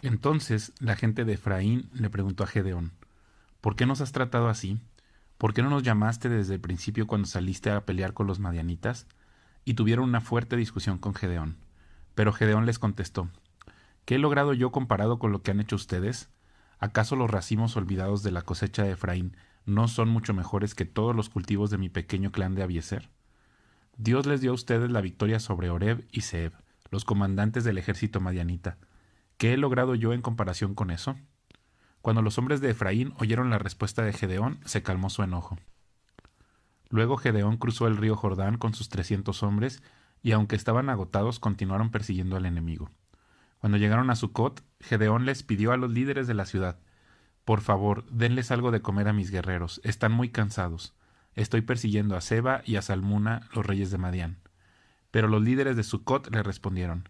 Entonces la gente de Efraín le preguntó a Gedeón: ¿Por qué nos has tratado así? ¿Por qué no nos llamaste desde el principio cuando saliste a pelear con los madianitas? Y tuvieron una fuerte discusión con Gedeón. Pero Gedeón les contestó: ¿Qué he logrado yo comparado con lo que han hecho ustedes? ¿Acaso los racimos olvidados de la cosecha de Efraín no son mucho mejores que todos los cultivos de mi pequeño clan de Abiezer? Dios les dio a ustedes la victoria sobre Oreb y Zeeb, los comandantes del ejército madianita. ¿Qué he logrado yo en comparación con eso? Cuando los hombres de Efraín oyeron la respuesta de Gedeón, se calmó su enojo. Luego Gedeón cruzó el río Jordán con sus 300 hombres, y aunque estaban agotados, continuaron persiguiendo al enemigo. Cuando llegaron a Sucot, Gedeón les pidió a los líderes de la ciudad: Por favor, denles algo de comer a mis guerreros, están muy cansados. Estoy persiguiendo a Seba y a Salmuna, los reyes de Madián. Pero los líderes de Sucot le respondieron: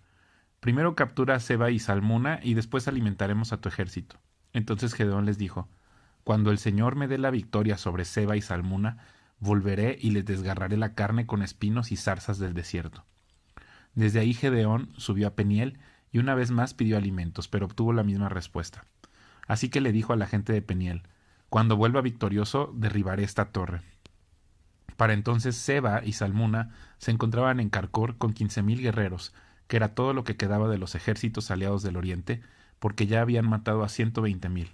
Primero captura a Seba y Salmuna y después alimentaremos a tu ejército. Entonces Gedeón les dijo: Cuando el Señor me dé la victoria sobre Seba y Salmuna, volveré y les desgarraré la carne con espinos y zarzas del desierto. Desde ahí Gedeón subió a Peniel y una vez más pidió alimentos, pero obtuvo la misma respuesta. Así que le dijo a la gente de Peniel: Cuando vuelva victorioso, derribaré esta torre. Para entonces Seba y Salmuna se encontraban en Carcor con 15,000 guerreros, que era todo lo que quedaba de los ejércitos aliados del oriente, porque ya habían matado a 120,000.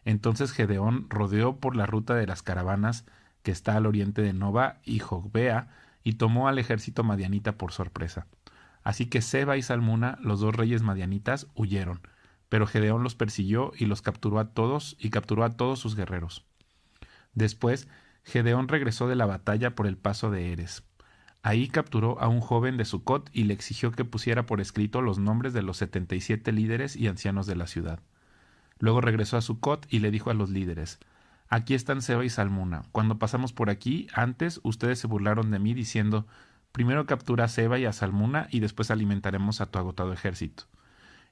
Entonces Gedeón rodeó por la ruta de las caravanas que está al oriente de Nova y Jogbea, y tomó al ejército madianita por sorpresa. Así que Seba y Salmuna, los dos reyes madianitas, huyeron, pero Gedeón los persiguió y los capturó a todos y capturó a todos sus guerreros. Después, Gedeón regresó de la batalla por el paso de Eres. Ahí capturó a un joven de Sucot y le exigió que pusiera por escrito los nombres de los 77 líderes y ancianos de la ciudad. Luego regresó a Sucot y le dijo a los líderes: Aquí están Seba y Salmuna. Cuando pasamos por aquí, antes ustedes se burlaron de mí diciendo: Primero captura a Seba y a Salmuna y después alimentaremos a tu agotado ejército.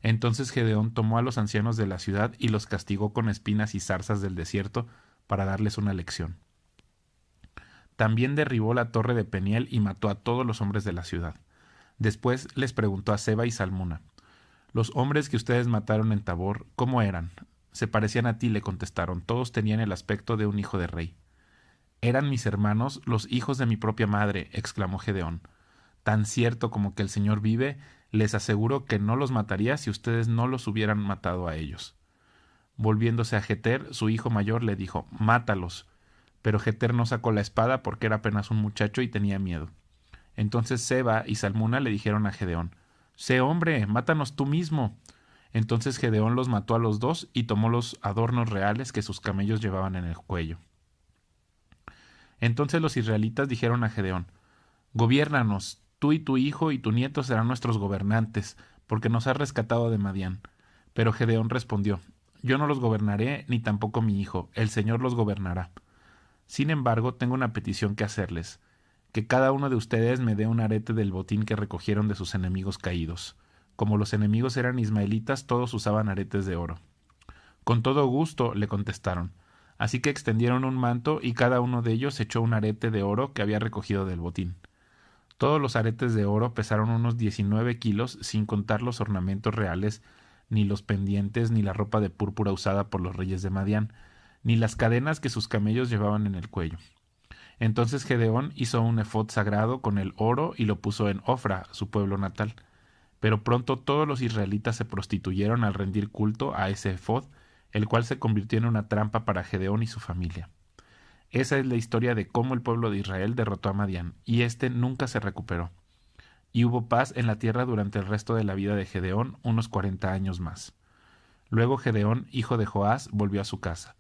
Entonces Gedeón tomó a los ancianos de la ciudad y los castigó con espinas y zarzas del desierto para darles una lección. También derribó la torre de Peniel y mató a todos los hombres de la ciudad. Después les preguntó a Seba y Salmuna: Los hombres que ustedes mataron en Tabor, ¿cómo eran? Se parecían a ti, le contestaron. Todos tenían el aspecto de un hijo de rey. Eran mis hermanos, los hijos de mi propia madre, exclamó Gedeón. Tan cierto como que el Señor vive, les aseguro que no los mataría si ustedes no los hubieran matado a ellos. Volviéndose a Jeter, su hijo mayor, le dijo: Mátalos. Pero Jeter no sacó la espada porque era apenas un muchacho y tenía miedo. Entonces Seba y Salmuna le dijeron a Gedeón: Sé hombre, mátanos tú mismo. Entonces Gedeón los mató a los dos y tomó los adornos reales que sus camellos llevaban en el cuello. Entonces los israelitas dijeron a Gedeón: Gobiérnanos, tú y tu hijo y tu nieto serán nuestros gobernantes, porque nos has rescatado de Madián. Pero Gedeón respondió: Yo no los gobernaré, ni tampoco mi hijo, el Señor los gobernará. Sin embargo, tengo una petición que hacerles: que cada uno de ustedes me dé un arete del botín que recogieron de sus enemigos caídos. Como los enemigos eran ismaelitas, todos usaban aretes de oro. Con todo gusto, le contestaron. Así que extendieron un manto y cada uno de ellos echó un arete de oro que había recogido del botín. Todos los aretes de oro pesaron unos 19 kilos, sin contar los ornamentos reales, ni los pendientes, ni la ropa de púrpura usada por los reyes de Madián, ni las cadenas que sus camellos llevaban en el cuello. Entonces Gedeón hizo un efod sagrado con el oro y lo puso en Ofra, su pueblo natal. Pero pronto todos los israelitas se prostituyeron al rendir culto a ese efod, el cual se convirtió en una trampa para Gedeón y su familia. Esa es la historia de cómo el pueblo de Israel derrotó a Madián, y éste nunca se recuperó. Y hubo paz en la tierra durante el resto de la vida de Gedeón, unos 40 años más. Luego Gedeón, hijo de Joás, volvió a su casa.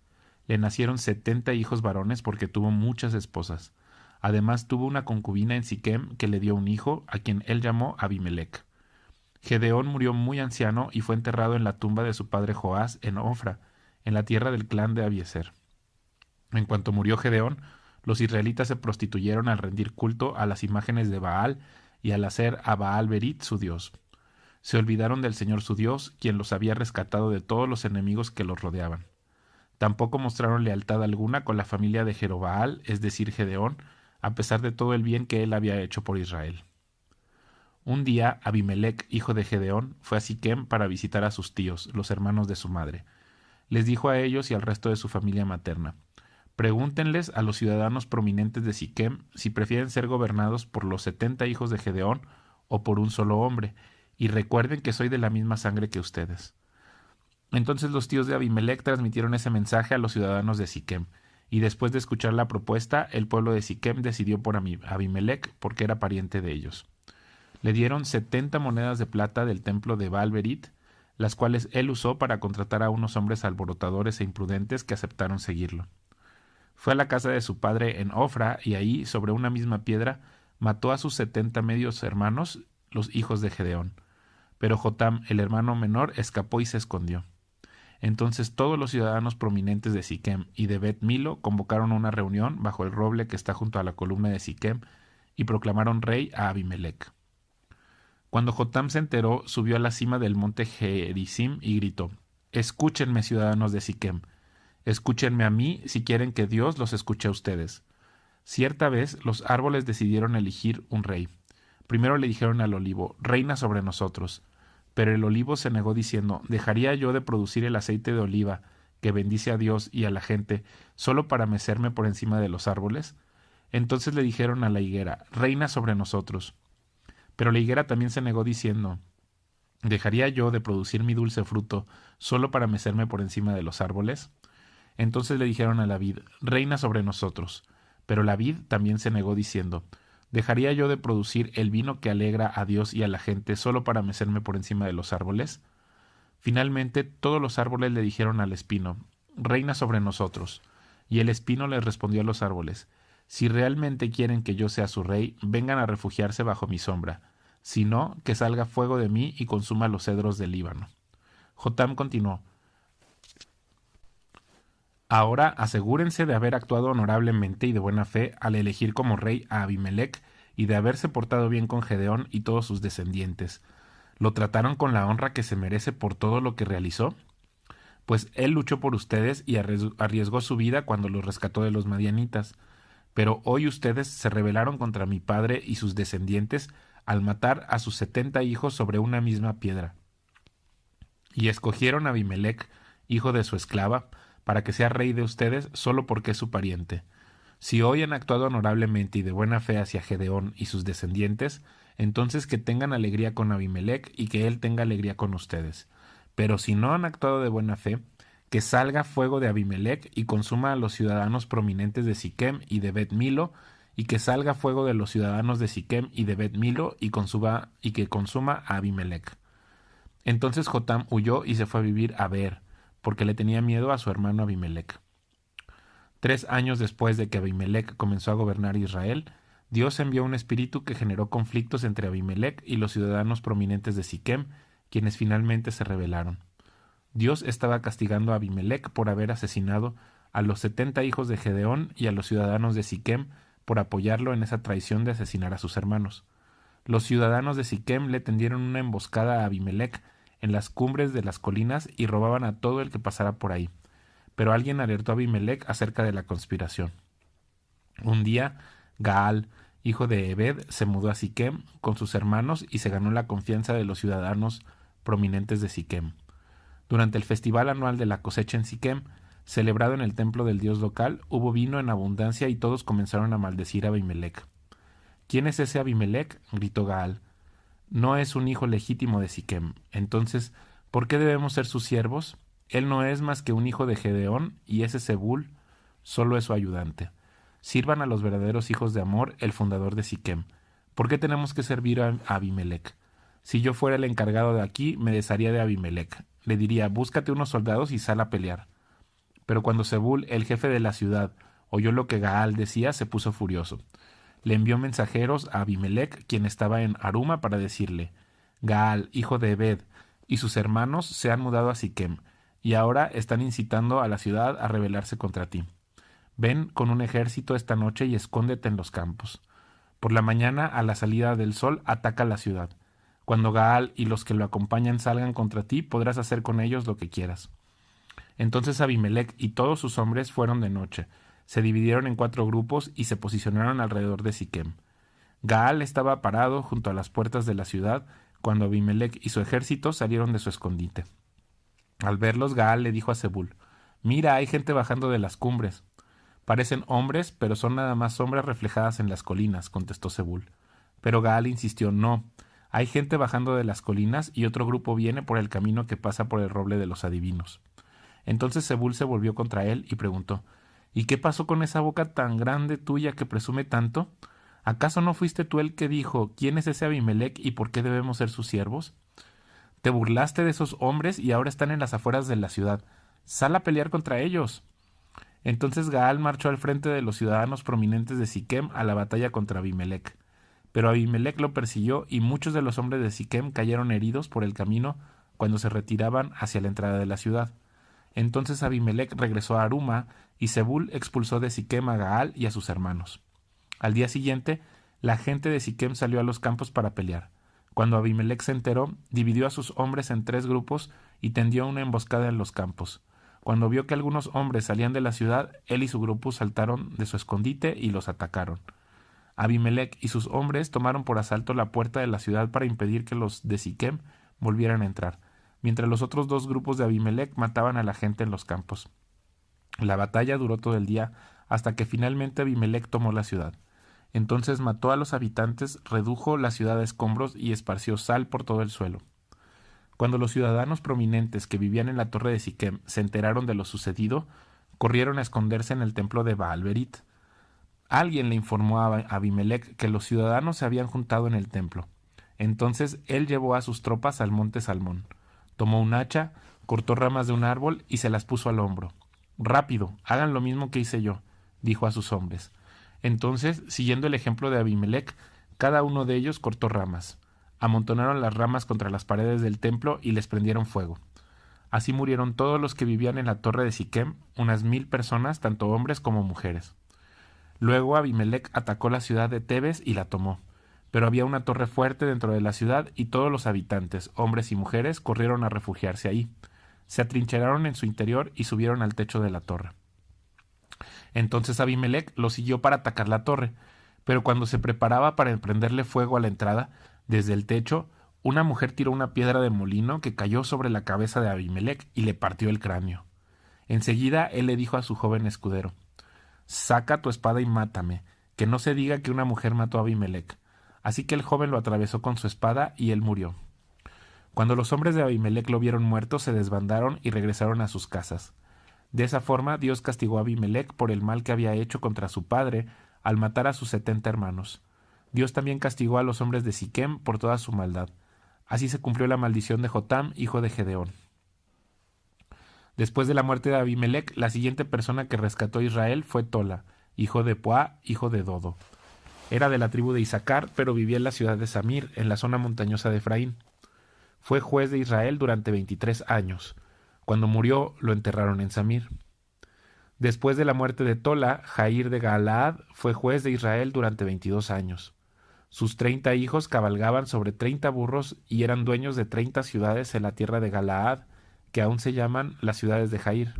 Le nacieron 70 hijos varones porque tuvo muchas esposas. Además tuvo una concubina en Siquem que le dio un hijo, a quien él llamó Abimelec. Gedeón murió muy anciano y fue enterrado en la tumba de su padre Joás en Ofra, en la tierra del clan de Abiezer. En cuanto murió Gedeón, los israelitas se prostituyeron al rendir culto a las imágenes de Baal y al hacer a Baal Berit su dios. Se olvidaron del Señor su Dios, quien los había rescatado de todos los enemigos que los rodeaban. Tampoco mostraron lealtad alguna con la familia de Jerobaal, es decir, Gedeón, a pesar de todo el bien que él había hecho por Israel. Un día Abimelec, hijo de Gedeón, fue a Siquem para visitar a sus tíos, los hermanos de su madre. Les dijo a ellos y al resto de su familia materna: pregúntenles a los ciudadanos prominentes de Siquem si prefieren ser gobernados por los 70 hijos de Gedeón o por un solo hombre, y recuerden que soy de la misma sangre que ustedes. Entonces los tíos de Abimelec transmitieron ese mensaje a los ciudadanos de Siquem, y después de escuchar la propuesta, el pueblo de Siquem decidió por Abimelec porque era pariente de ellos. Le dieron 70 monedas de plata del templo de Baal-Berit, las cuales él usó para contratar a unos hombres alborotadores e imprudentes que aceptaron seguirlo. Fue a la casa de su padre en Ofra y ahí, sobre una misma piedra, mató a sus 70 medios hermanos, los hijos de Gedeón. Pero Jotam, el hermano menor, escapó y se escondió. Entonces todos los ciudadanos prominentes de Siquem y de Bet Milo convocaron una reunión bajo el roble que está junto a la columna de Siquem y proclamaron rey a Abimelec. Cuando Jotam se enteró, subió a la cima del monte Gerizim y gritó: «Escúchenme, ciudadanos de Siquem. Escúchenme a mí si quieren que Dios los escuche a ustedes». Cierta vez los árboles decidieron elegir un rey. Primero le dijeron al olivo: «Reina sobre nosotros». Pero el olivo se negó diciendo: «¿Dejaría yo de producir el aceite de oliva que bendice a Dios y a la gente solo para mecerme por encima de los árboles?» Entonces le dijeron a la higuera: «Reina sobre nosotros». Pero la higuera también se negó diciendo: «¿Dejaría yo de producir mi dulce fruto solo para mecerme por encima de los árboles?» Entonces le dijeron a la vid: «Reina sobre nosotros». Pero la vid también se negó diciendo: ¿dejaría yo de producir el vino que alegra a Dios y a la gente solo para mecerme por encima de los árboles? Finalmente todos los árboles le dijeron al espino: «Reina sobre nosotros». Y el espino les respondió a los árboles: «Si realmente quieren que yo sea su rey, vengan a refugiarse bajo mi sombra. Si no, que salga fuego de mí y consuma los cedros del Líbano». Jotam continuó: «Ahora asegúrense de haber actuado honorablemente y de buena fe al elegir como rey a Abimelec y de haberse portado bien con Gedeón y todos sus descendientes. ¿Lo trataron con la honra que se merece por todo lo que realizó? Pues él luchó por ustedes y arriesgó su vida cuando los rescató de los madianitas. Pero hoy ustedes se rebelaron contra mi padre y sus descendientes al matar a sus 70 hijos sobre una misma piedra. Y escogieron a Abimelec, hijo de su esclava, para que sea rey de ustedes solo porque es su pariente. Si hoy han actuado honorablemente y de buena fe hacia Gedeón y sus descendientes, entonces que tengan alegría con Abimelec y que él tenga alegría con ustedes. Pero si no han actuado de buena fe, que salga fuego de Abimelec y consuma a los ciudadanos prominentes de Siquem y de Bet Milo, y que salga fuego de los ciudadanos de Siquem y de Bet Milo y que consuma a Abimelec». Entonces Jotam huyó y se fue a vivir a Beer, porque le tenía miedo a su hermano Abimelec. 3 años después de que Abimelec comenzó a gobernar Israel, Dios envió un espíritu que generó conflictos entre Abimelec y los ciudadanos prominentes de Siquem, quienes finalmente se rebelaron. Dios estaba castigando a Abimelec por haber asesinado a los 70 hijos de Gedeón y a los ciudadanos de Siquem por apoyarlo en esa traición de asesinar a sus hermanos. Los ciudadanos de Siquem le tendieron una emboscada a Abimelec en las cumbres de las colinas y robaban a todo el que pasara por ahí. Pero alguien alertó a Abimelec acerca de la conspiración. Un día, Gaal, hijo de Ebed, se mudó a Siquem con sus hermanos y se ganó la confianza de los ciudadanos prominentes de Siquem. Durante el festival anual de la cosecha en Siquem, celebrado en el templo del dios local, hubo vino en abundancia y todos comenzaron a maldecir a Abimelec. «¿Quién es ese Abimelec?», gritó Gaal. «No es un hijo legítimo de Siquem. Entonces, ¿por qué debemos ser sus siervos? Él no es más que un hijo de Gedeón, y ese Zebul solo es su ayudante. Sirvan a los verdaderos hijos de Amor, el fundador de Siquem. ¿Por qué tenemos que servir a Abimelec? Si yo fuera el encargado de aquí, me desharía de Abimelec. Le diría: búscate unos soldados y sal a pelear». Pero cuando Zebul, el jefe de la ciudad, oyó lo que Gaal decía, se puso furioso. Le envió mensajeros a Abimelec, quien estaba en Aruma, para decirle: «Gaal, hijo de Ebed, y sus hermanos se han mudado a Siquem, y ahora están incitando a la ciudad a rebelarse contra ti. Ven con un ejército esta noche y escóndete en los campos. Por la mañana, a la salida del sol, ataca la ciudad. Cuando Gaal y los que lo acompañan salgan contra ti, podrás hacer con ellos lo que quieras». Entonces Abimelec y todos sus hombres fueron de noche, se dividieron en 4 grupos y se posicionaron alrededor de Siquem. Gaal estaba parado junto a las puertas de la ciudad cuando Abimelec y su ejército salieron de su escondite. Al verlos, Gaal le dijo a Zebul: «Mira, hay gente bajando de las cumbres». «Parecen hombres, pero son nada más sombras reflejadas en las colinas», contestó Zebul. Pero Gaal insistió: «No, hay gente bajando de las colinas y otro grupo viene por el camino que pasa por el roble de los adivinos». Entonces Zebul se volvió contra él y preguntó: «¿Y qué pasó con esa boca tan grande tuya que presume tanto? ¿Acaso no fuiste tú el que dijo: ¿Quién es ese Abimelec y por qué debemos ser sus siervos? Te burlaste de esos hombres y ahora están en las afueras de la ciudad. Sal a pelear contra ellos». Entonces Gaal marchó al frente de los ciudadanos prominentes de Siquem a la batalla contra Abimelec. Pero Abimelec lo persiguió y muchos de los hombres de Siquem cayeron heridos por el camino cuando se retiraban hacia la entrada de la ciudad. Entonces Abimelec regresó a Aruma y Zebul expulsó de Siquem a Gaal y a sus hermanos. Al día siguiente, la gente de Siquem salió a los campos para pelear. Cuando Abimelec se enteró, dividió a sus hombres en 3 grupos y tendió una emboscada en los campos. Cuando vio que algunos hombres salían de la ciudad, él y su grupo saltaron de su escondite y los atacaron. Abimelec y sus hombres tomaron por asalto la puerta de la ciudad para impedir que los de Siquem volvieran a entrar, mientras los otros 2 grupos de Abimelec mataban a la gente en los campos. La batalla duró todo el día hasta que finalmente Abimelec tomó la ciudad. Entonces mató a los habitantes, redujo la ciudad a escombros y esparció sal por todo el suelo. Cuando los ciudadanos prominentes que vivían en la torre de Siquem se enteraron de lo sucedido, corrieron a esconderse en el templo de Baal-Berit. Alguien le informó a Abimelec que los ciudadanos se habían juntado en el templo. Entonces él llevó a sus tropas al monte Salmón. Tomó un hacha, cortó ramas de un árbol y se las puso al hombro. «Rápido, hagan lo mismo que hice yo», dijo a sus hombres. Entonces, siguiendo el ejemplo de Abimelec, cada uno de ellos cortó ramas. Amontonaron las ramas contra las paredes del templo y les prendieron fuego. Así murieron todos los que vivían en la torre de Siquem, unas 1000 personas, tanto hombres como mujeres. Luego Abimelec atacó la ciudad de Tebes y la tomó. Pero había una torre fuerte dentro de la ciudad y todos los habitantes, hombres y mujeres, corrieron a refugiarse ahí. Se atrincheraron en su interior y subieron al techo de la torre. Entonces Abimelec lo siguió para atacar la torre, pero cuando se preparaba para prenderle fuego a la entrada, desde el techo, una mujer tiró una piedra de molino que cayó sobre la cabeza de Abimelec y le partió el cráneo. Enseguida él le dijo a su joven escudero: «Saca tu espada y mátame, que no se diga que una mujer mató a Abimelec». Así que el joven lo atravesó con su espada y él murió. Cuando los hombres de Abimelec lo vieron muerto, se desbandaron y regresaron a sus casas. De esa forma, Dios castigó a Abimelec por el mal que había hecho contra su padre al matar a sus 70 hermanos. Dios también castigó a los hombres de Siquem por toda su maldad. Así se cumplió la maldición de Jotam, hijo de Gedeón. Después de la muerte de Abimelec, la siguiente persona que rescató a Israel fue Tola, hijo de Puá, hijo de Dodo. Era de la tribu de Isaacar, pero vivía en la ciudad de Samir, en la zona montañosa de Efraín. Fue juez de Israel durante 23 años. Cuando murió, lo enterraron en Samir. Después de la muerte de Tola, Jair de Galaad fue juez de Israel durante 22 años. Sus 30 hijos cabalgaban sobre 30 burros y eran dueños de 30 ciudades en la tierra de Galaad, que aún se llaman las ciudades de Jair.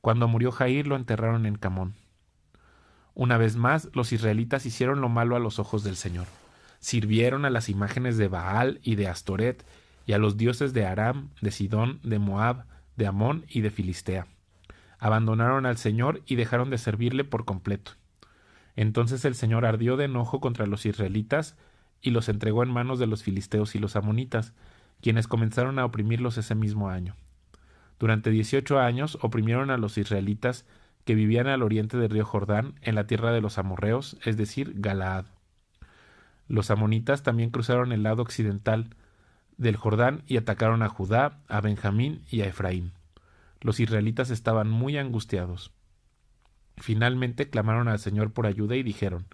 Cuando murió Jair, lo enterraron en Camón. Una vez más, los israelitas hicieron lo malo a los ojos del Señor. Sirvieron a las imágenes de Baal y de Astoret, y a los dioses de Aram, de Sidón, de Moab, de Amón y de Filistea. Abandonaron al Señor y dejaron de servirle por completo. Entonces el Señor ardió de enojo contra los israelitas y los entregó en manos de los filisteos y los amonitas, quienes comenzaron a oprimirlos ese mismo año. Durante 18 años oprimieron a los israelitas que vivían al oriente del río Jordán, en la tierra de los amorreos, es decir, Galaad. Los amonitas también cruzaron el lado occidental del Jordán y atacaron a Judá, a Benjamín y a Efraín. Los israelitas estaban muy angustiados. Finalmente clamaron al Señor por ayuda y dijeron: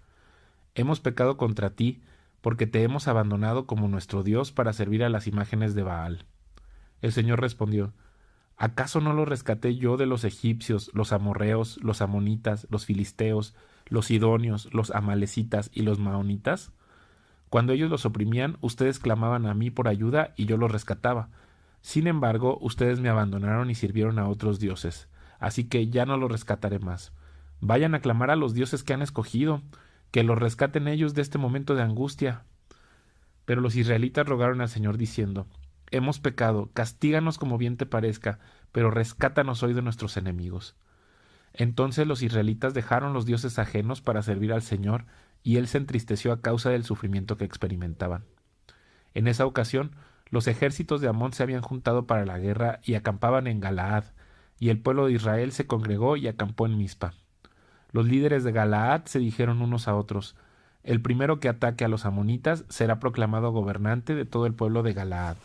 «Hemos pecado contra ti, porque te hemos abandonado como nuestro Dios para servir a las imágenes de Baal». El Señor respondió: «¿Acaso no los rescaté yo de los egipcios, los amorreos, los amonitas, los filisteos, los sidonios, los amalecitas y los maonitas? Cuando ellos los oprimían, ustedes clamaban a mí por ayuda y yo los rescataba. Sin embargo, ustedes me abandonaron y sirvieron a otros dioses, así que ya no los rescataré más. Vayan a clamar a los dioses que han escogido. que los rescaten ellos de este momento de angustia. Pero los israelitas rogaron al Señor diciendo: Hemos pecado, castíganos como bien te parezca, pero rescátanos hoy de nuestros enemigos. Entonces los israelitas dejaron los dioses ajenos para servir al Señor, y él se entristeció a causa del sufrimiento que experimentaban. En esa ocasión, los ejércitos de Amón se habían juntado para la guerra y acampaban en Galaad, y el pueblo de Israel se congregó y acampó en Mizpa. Los líderes de Galaad se dijeron unos a otros: El primero que ataque a los amonitas será proclamado gobernante de todo el pueblo de Galaad.